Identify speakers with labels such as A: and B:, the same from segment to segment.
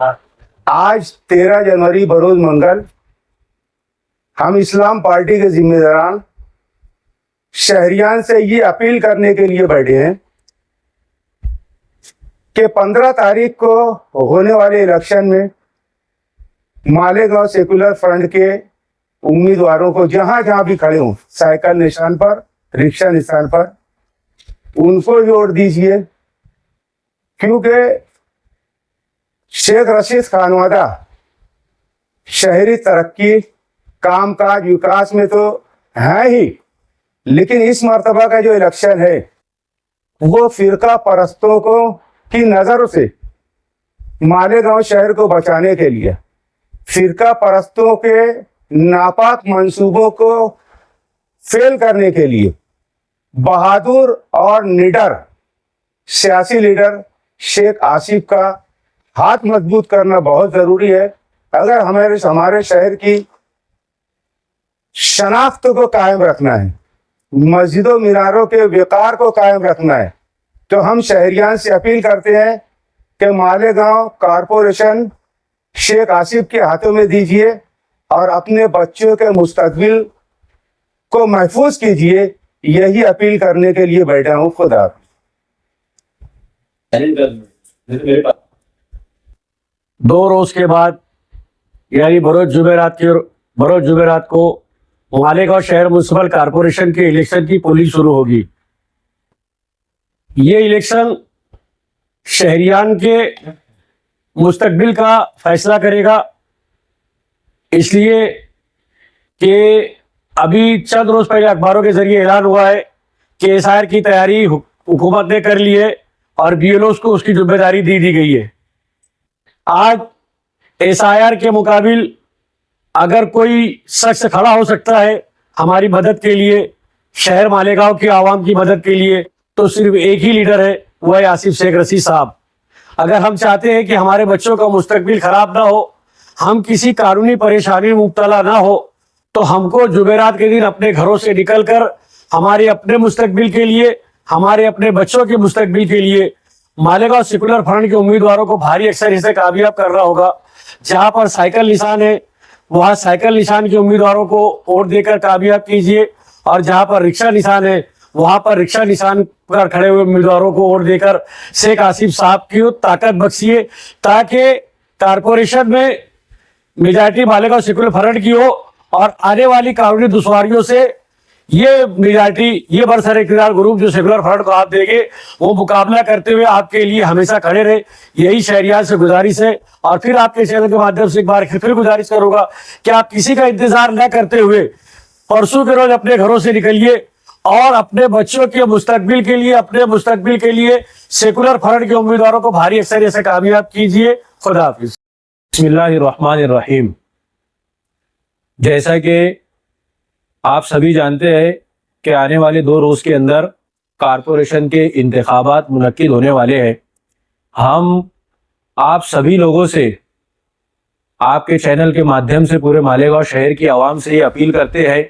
A: आज 13 जनवरी बरोज मंगल हम इस्लाम पार्टी के जिम्मेदारान शहरियान से ये अपील करने के लिए बैठे हैं कि 15 तारीख को होने वाले इलेक्शन में मालेगांव सेकुलर फ्रंट के उम्मीदवारों को जहां जहां भी खड़े हों, साइकिल निशान पर, रिक्शा निशान पर, उनको वोट दीजिए, क्योंकि शेख रशीद खानवादा शहरी तरक्की, कामकाज, विकास में तो है ही, लेकिन इस मर्तबा का जो इलेक्शन है वो फिरका परस्तों को की नजरों से मालेगांव शहर को बचाने के लिए, फिरका परस्तों के नापाक मंसूबों को फेल करने के लिए बहादुर और निडर सियासी लीडर शेख आसिफ का हाथ मजबूत करना बहुत जरूरी है। अगर हमारे शहर की शनाख्त को कायम रखना है, मस्जिदों मीनारों के वक़ार को कायम रखना है, तो हम शहरियान से अपील करते हैं कि मालेगांव कारपोरेशन शेख आसिफ के हाथों में दीजिए और अपने बच्चों के मुस्तकबिल को महफूज कीजिए। यही अपील करने के लिए बैठा हूँ। खुदा।
B: दो रोज के बाद यानी बरोज जुमेरात को मालेगांव शहर म्युनिसिपल कॉरपोरेशन के इलेक्शन की पोलिंग शुरू होगी। ये इलेक्शन शहरियान के मुस्तकबिल का फैसला करेगा, इसलिए कि अभी चंद रोज पहले अखबारों के जरिए ऐलान हुआ है कि एसआईआर की तैयारी हुकूमत ने कर ली है और बीएलओस को उसकी जिम्मेदारी दी गई है। आज एसआईआर के मुकाबिल अगर कोई शख्स खड़ा हो सकता है हमारी मदद के लिए, शहर मालेगांव के आवाम की मदद के लिए, तो सिर्फ एक ही लीडर है, वो है आसिफ शेख रशीद साहब। अगर हम चाहते हैं कि हमारे बच्चों का मुस्तकबिल खराब ना हो, हम किसी कानूनी परेशानी में मुब्तला ना हो, तो हमको जुमेरात के दिन अपने घरों से निकलकर हमारे अपने मुस्तकबिल के लिए, हमारे अपने बच्चों के मुस्तकबिल के लिए मालेगांव सेकुलर फ्रंट के उम्मीदवारों को भारी अक्सर से कामयाब करना होगा। जहां पर साइकिल निशान है वहां साइकिल निशान के उम्मीदवारों को वोट देकर कामयाब कीजिए, और जहां पर रिक्शा निशान है वहां पर रिक्शा निशान पर खड़े हुए उम्मीदवारों को वोट देकर शेख आसिफ साहब की ताकत बख्शिए, ताकि कारपोरेशन में मेजॉरिटी मालेगांव सेकुलर फ्रंट की हो और आने वाली कानूनी दुश्वारियों से ये मेजॉरिटी, ये बरसर इक़्तिदार ग्रुप जो सेकुलर फ्रंट को आप देंगे, वो मुकाबला करते हुए आपके लिए हमेशा खड़े रहे। यही शहरियान से गुजारिश है। और फिर आपके चैनल के माध्यम से एक बार फिर गुजारिश करूंगा कि आप किसी का इंतजार न करते हुए परसों के रोज अपने घरों से निकलिए और अपने बच्चों के मुस्तकबिल के लिए, अपने मुस्तकबिल के लिए सेकुलर फ्रंट के उम्मीदवारों को भारी अक्सरियत से कामयाब कीजिए। खुदा हाफिज।
C: बिस्मिल्लाहिर्रहमानिर्रहीम। जैसा कि आप सभी जानते हैं कि आने वाले 2 रोज के अंदर कारपोरेशन के इंतखाबात मुनक्किद होने वाले हैं। हम आप सभी लोगों से, आपके चैनल के माध्यम से पूरे मालेगांव शहर की आवाम से ये अपील करते हैं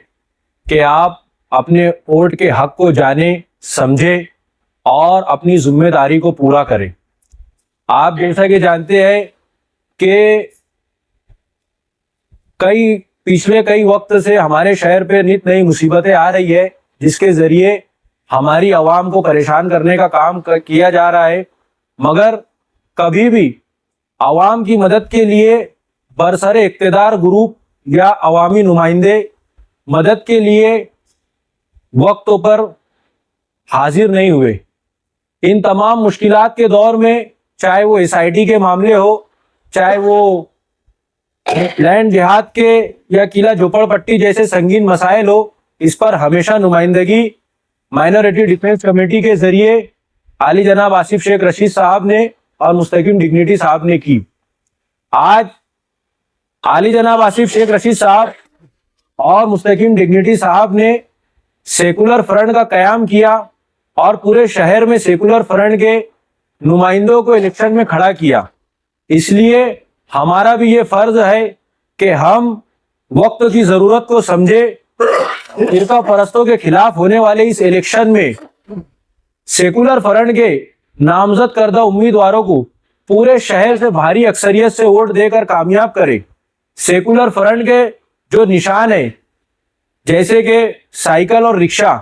C: कि आप अपने वोट के हक को जाने, समझे और अपनी जिम्मेदारी को पूरा करें। आप जैसा कि जानते हैं कि पिछले कई वक्त से हमारे शहर पे नित नई मुसीबतें आ रही है, जिसके जरिए हमारी आवाम को परेशान करने का काम किया जा रहा है, मगर कभी भी आवाम की मदद के लिए बरसरे इक़्तिदार ग्रुप या अवामी नुमाइंदे मदद के लिए वक्तों पर हाजिर नहीं हुए। इन तमाम मुश्किलात के दौर में, चाहे वो एसआईटी के मामले हो, चाहे वो लैंड जिहाद के या किला झोपड़पट्टी जैसे संगीन मसाइल हो, इस पर हमेशा नुमाइंदगी माइनॉरिटी डिफेंस कमेटी के जरिए आली जनाब आसिफ शेख रशीद साहब ने और मुस्तकीम डिग्निटी साहब ने की। आज आली जनाब आसिफ शेख रशीद साहब और मुस्तकीम डिग्निटी साहब ने सेकुलर फ्रंट का कयाम किया और पूरे शहर में सेकुलर फ्रंट के नुमाइंदों को इलेक्शन में खड़ा किया। इसलिए हमारा भी ये फर्ज है कि हम वक्त की जरूरत को समझे, फिरका परस्तों के खिलाफ होने वाले इस इलेक्शन में सेकुलर फ्रंट के नामजद करदा उम्मीदवारों को पूरे शहर से भारी अक्सरियत से वोट देकर कामयाब करे। सेकुलर फ्रंट के जो निशान है, जैसे कि साइकिल और रिक्शा,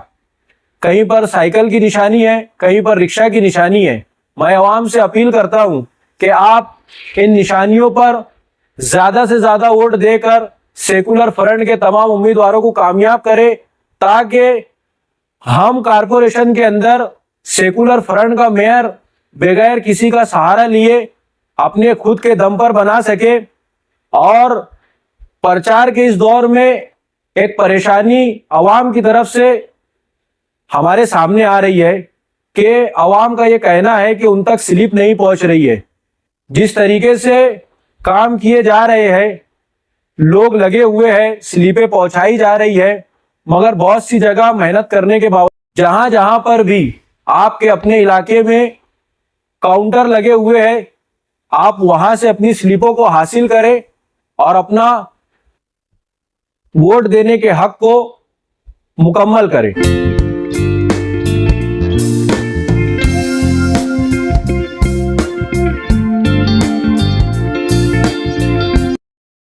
C: कहीं पर साइकिल की निशानी है, कहीं पर रिक्शा की निशानी है। मैं आवाम से अपील करता हूं कि आप इन निशानियों पर ज्यादा से ज्यादा वोट देकर सेकुलर फ्रंट के तमाम उम्मीदवारों को कामयाब करें, ताकि हम कारपोरेशन के अंदर सेकुलर फ्रंट का मेयर बगैर किसी का सहारा लिए अपने खुद के दम पर बना सके। और प्रचार के इस दौर में एक परेशानी अवाम की तरफ से हमारे सामने आ रही है कि अवाम का ये कहना है कि उन तक स्लिप नहीं पहुंच रही है। जिस तरीके से काम किए जा रहे हैं, लोग लगे हुए हैं, स्लिपें पहुंचाई जा रही है, मगर बहुत सी जगह मेहनत करने के बावजूद जहां जहां पर भी आपके अपने इलाके में काउंटर लगे हुए हैं, आप वहां से अपनी स्लिपों को हासिल करें और अपना वोट देने के हक को मुकम्मल करें।